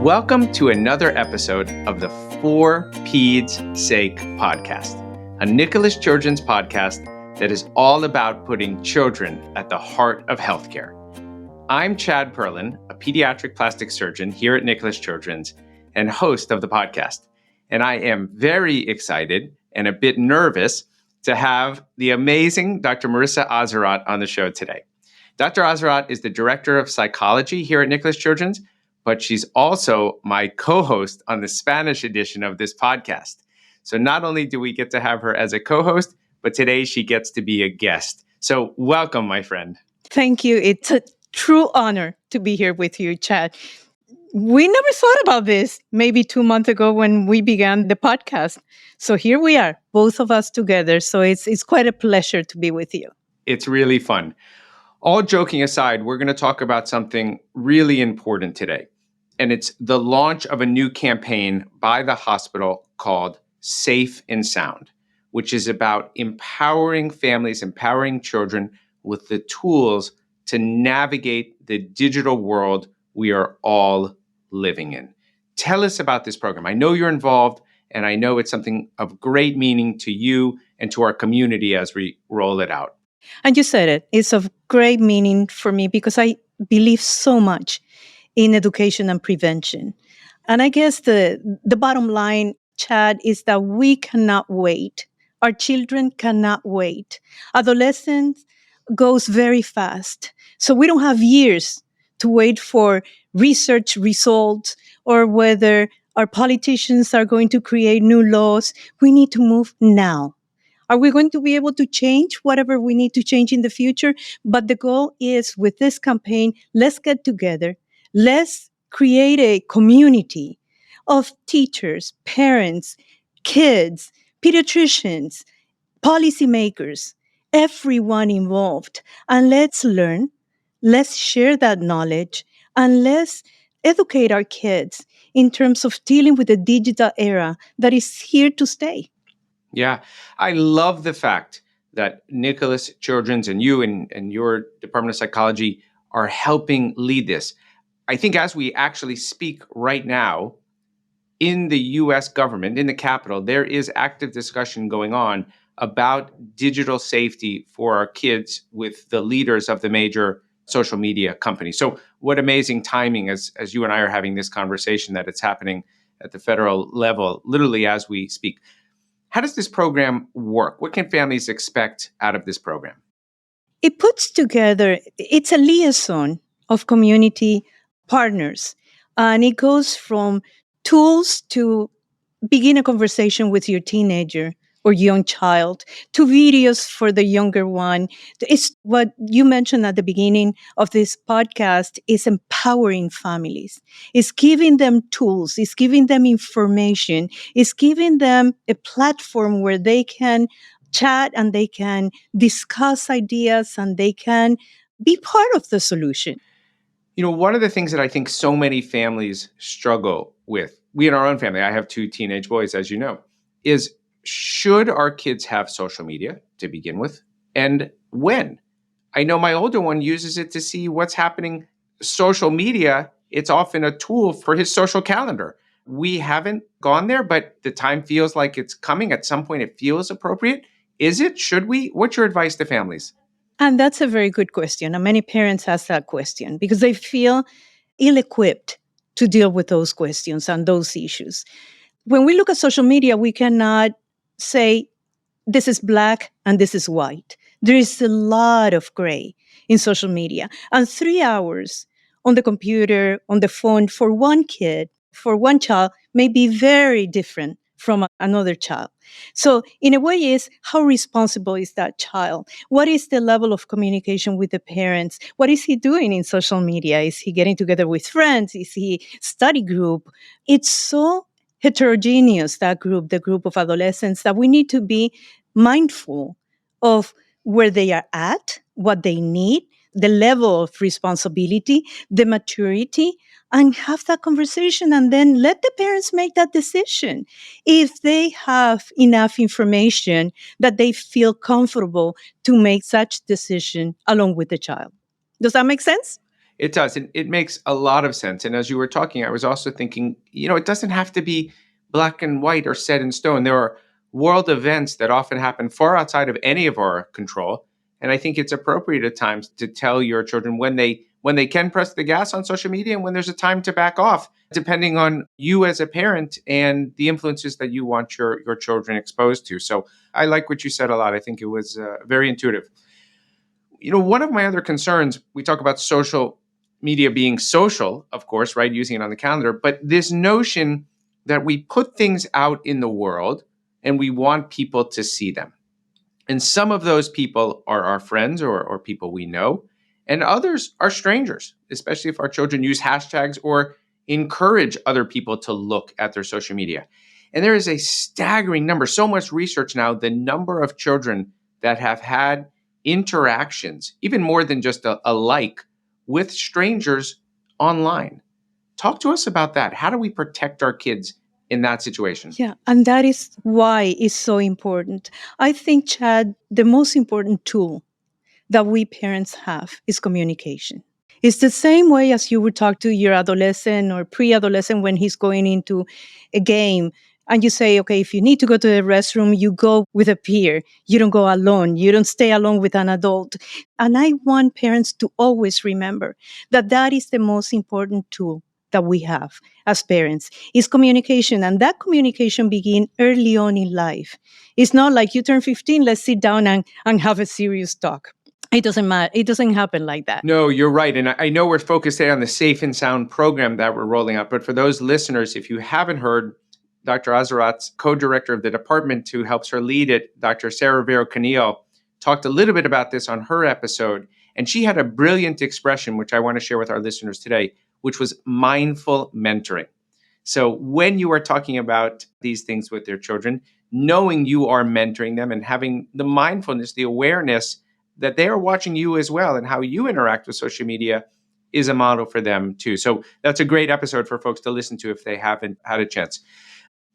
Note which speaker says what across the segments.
Speaker 1: Welcome to another episode of the For Peds' Sake podcast, a Nicklaus Children's podcast that is all about putting children at the heart of healthcare. I'm Chad Perlin, a pediatric plastic surgeon here at Nicklaus Children's and host of the podcast. And I am very excited and a bit nervous to have the amazing Dr. Marissa Azarat on the show today. Dr. Azarat is the director of psychology here at Nicklaus Children's, but she's also my co-host on the Spanish edition of this podcast. So not only do we get to have her as a co-host, but today she gets to be a guest. So welcome, my friend.
Speaker 2: Thank you. It's a true honor to be here with you, Chad. We never thought about this maybe 2 months ago when we began the podcast. So here we are, both of us together. So it's quite a pleasure to be with you.
Speaker 1: It's really fun. All joking aside, we're going to talk about something really important today. And it's the launch of a new campaign by the hospital called Safe and Sound, which is about empowering families, empowering children with the tools to navigate the digital world we are all living in. Tell us about this program. I know you're involved, and I know it's something of great meaning to you and to our community as we roll it out.
Speaker 2: And you said it. It's of great meaning for me because I believe so much in education and prevention. And I guess the bottom line, Chad, is that we cannot wait. Our children cannot wait. Adolescence goes very fast. So we don't have years to wait for research results or whether our politicians are going to create new laws. We need to move now. Are we going to be able to change whatever we need to change in the future? But the goal is, with this campaign, let's get together. Let's create a community of teachers, parents, kids, pediatricians, policymakers, everyone involved. And let's learn, let's share that knowledge, and let's educate our kids in terms of dealing with the digital era that is here to stay.
Speaker 1: Yeah, I love the fact that Nicklaus Children's and you and your Department of Psychology are helping lead this. I think as we actually speak right now, in the US government, in the Capitol, there is active discussion going on about digital safety for our kids with the leaders of the major social media companies. So what amazing timing as you and I are having this conversation that it's happening at the federal level, literally as we speak. How does this program work? What can families expect out of this program?
Speaker 2: It puts together, it's a liaison of community partners. And it goes from tools to begin a conversation with your teenager or young child, to videos for the younger one. It's what you mentioned at the beginning of this podcast is empowering families. It's giving them tools. It's giving them information. It's giving them a platform where they can chat and they can discuss ideas and they can be part of the solution.
Speaker 1: You know, one of the things that I think so many families struggle with, we in our own family, I have 2 teenage boys, as you know, is should our kids have social media to begin with? And when? I know my older one uses it to see what's happening. Social media, it's often a tool for his social calendar. We haven't gone there, but the time feels like it's coming. At some point, it feels appropriate. Is it? Should we? What's your advice to families?
Speaker 2: And that's a very good question. And many parents ask that question because they feel ill-equipped to deal with those questions and those issues. When we look at social media, we cannot say this is black and this is white. There is a lot of gray in social media. And 3 hours on the computer, on the phone for one kid, for one child may be very different from another child. So in a way is how responsible is that child? What is the level of communication with the parents? What is he doing in social media? Is he getting together with friends? Is he study group? It's so heterogeneous, that group, the group of adolescents, that we need to be mindful of where they are at, what they need, the level of responsibility, the maturity, and have that conversation and then let the parents make that decision. If they have enough information that they feel comfortable to make such decision along with the child. Does that make sense?
Speaker 1: It does. It makes a lot of sense. And as you were talking, I was also thinking, it doesn't have to be black and white or set in stone. There are world events that often happen far outside of any of our control. And I think it's appropriate at times to tell your children when they can press the gas on social media and when there's a time to back off, depending on you as a parent and the influences that you want your children exposed to. So I like what you said a lot. I think it was very intuitive. One of my other concerns, we talk about social media being social, of course, right? Using it on the calendar, but this notion that we put things out in the world and we want people to see them. And some of those people are our friends or people we know, and others are strangers, especially if our children use hashtags or encourage other people to look at their social media. And there is a staggering number, so much research now, the number of children that have had interactions, even more than just a like, with strangers online. Talk to us about that. How do we protect our kids in that situation?
Speaker 2: Yeah, and that is why it's so important. I think, Chad, the most important tool that we parents have is communication. It's the same way as you would talk to your adolescent or pre-adolescent when he's going into a game and you say, okay, if you need to go to the restroom, you go with a peer. You don't go alone. You don't stay alone with an adult. And I want parents to always remember that that is the most important tool that we have as parents is communication. And that communication begins early on in life. It's not like you turn 15, let's sit down and have a serious talk. It doesn't matter. It doesn't happen like that.
Speaker 1: No, you're right. And I know we're focused today on the Safe and Sound program that we're rolling out. But for those listeners, if you haven't heard, Dr. Azarat's co-director of the department who helps her lead it, Dr. Sarah Vero Canillo, talked a little bit about this on her episode. And she had a brilliant expression, which I want to share with our listeners today, which was mindful mentoring. So when you are talking about these things with their children, knowing you are mentoring them and having the mindfulness, the awareness that they are watching you as well and how you interact with social media is a model for them too. So that's a great episode for folks to listen to if they haven't had a chance.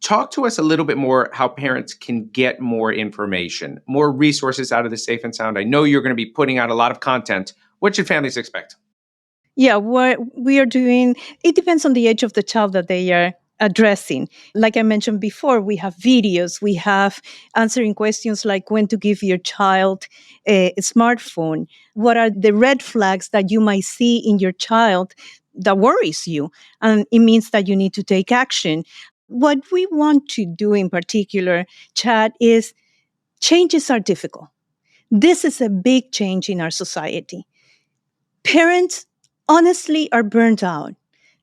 Speaker 1: Talk to us a little bit more how parents can get more information, more resources out of the Safe and Sound. I know you're going to be putting out a lot of content. What should families expect?
Speaker 2: Yeah, what we are doing, it depends on the age of the child that they are addressing. Like I mentioned before, we have videos, we have answering questions like when to give your child a smartphone. What are the red flags that you might see in your child that worries you? And it means that you need to take action. What we want to do in particular, Chad, is changes are difficult. This is a big change in our society. Parents honestly are burnt out.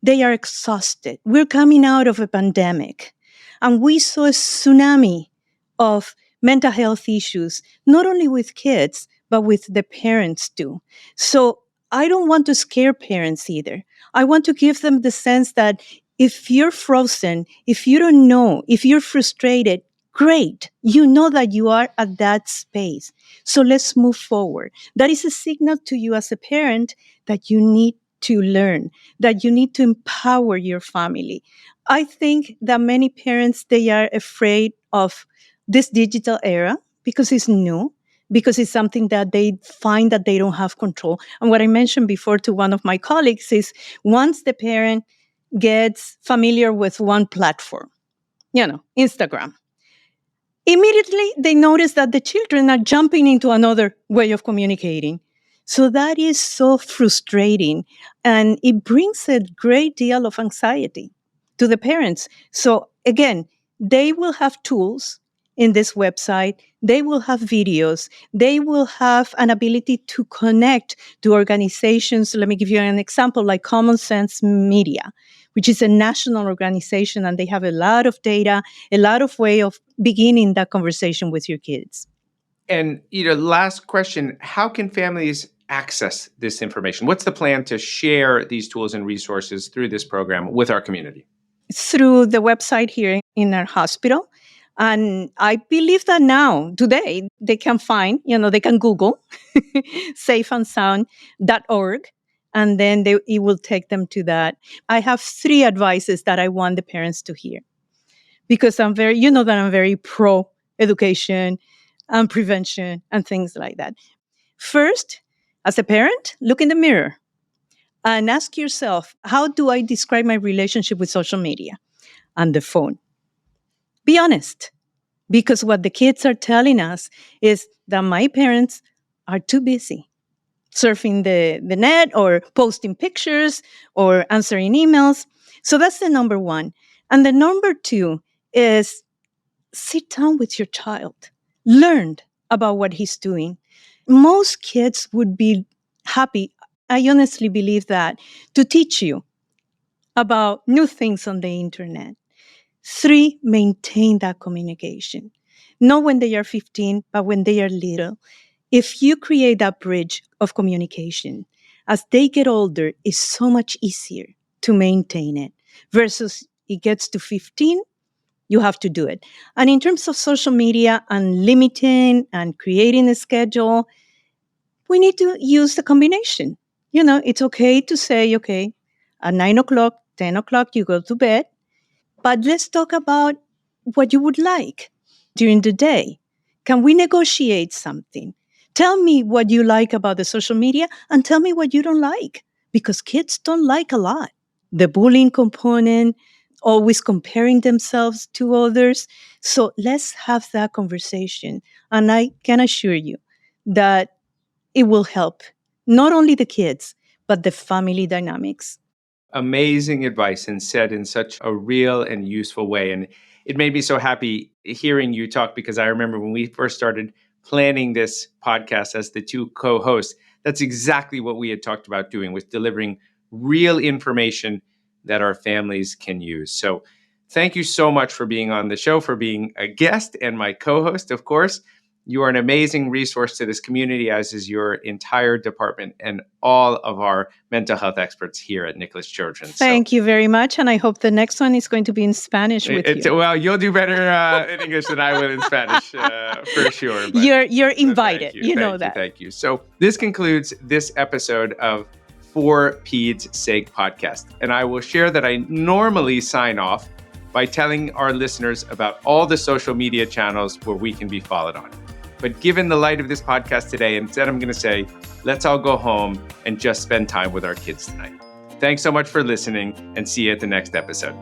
Speaker 2: They are exhausted. We're coming out of a pandemic and we saw a tsunami of mental health issues, not only with kids, but with the parents too. So I don't want to scare parents either. I want to give them the sense that if you're frozen, if you don't know, if you're frustrated, great. You know that you are at that space. So let's move forward. That is a signal to you as a parent that you need to learn, that you need to empower your family. I think that many parents, they are afraid of this digital era because it's new, because it's something that they find that they don't have control. And what I mentioned before to one of my colleagues is once the parent gets familiar with one platform, Instagram, immediately they notice that the children are jumping into another way of communicating. So that is so frustrating. And it brings a great deal of anxiety to the parents. So again, they will have tools in this website. They will have videos. They will have an ability to connect to organizations. Let me give you an example like Common Sense Media, which is a national organization, and they have a lot of data, a lot of way of beginning that conversation with your kids.
Speaker 1: And, last question, how can families access this information? What's the plan to share these tools and resources through this program with our community?
Speaker 2: Through the website here in our hospital. And I believe that now, today, they can find, they can Google safeandsound.org, and then it will take them to that. I have 3 advices that I want the parents to hear because I'm very pro education and prevention and things like that. First, as a parent, look in the mirror And ask yourself, how do I describe my relationship with social media and the phone? Be honest, because what the kids are telling us is that my parents are too busy surfing the net or posting pictures or answering emails. So that's the number one. And the number two is sit down with your child, learn about what he's doing. Most kids would be happy, I honestly believe that, to teach you about new things on the internet. Three, maintain that communication. Not when they are 15, but when they are little. If you create that bridge of communication, as they get older, it's so much easier to maintain it versus it gets to 15, you have to do it. And in terms of social media and limiting and creating a schedule, we need to use the combination. It's okay to say, okay, at 9 o'clock, 10 o'clock, you go to bed. But let's talk about what you would like during the day. Can we negotiate something? Tell me what you like about the social media and tell me what you don't like, because kids don't like a lot. The bullying component, always comparing themselves to others. So let's have that conversation. And I can assure you that it will help not only the kids, but the family dynamics.
Speaker 1: Amazing advice and said in such a real and useful way. And it made me so happy hearing you talk, because I remember when we first started planning this podcast as the two co-hosts, that's exactly what we had talked about doing, with delivering real information that our families can use. So thank you so much for being on the show, for being a guest and my co-host, of course. You are an amazing resource to this community, as is your entire department and all of our mental health experts here at Nicklaus Children.
Speaker 2: Thank you very much. And I hope the next one is going to be in Spanish with you.
Speaker 1: Well, you'll do better in English than I will in Spanish, for sure.
Speaker 2: But you're invited. You know that.
Speaker 1: Thank you. So this concludes this episode of For Peds' Sake podcast. And I will share that I normally sign off by telling our listeners about all the social media channels where we can be followed on. But given the light of this podcast today, instead I'm going to say, let's all go home and just spend time with our kids tonight. Thanks so much for listening, and see you at the next episode.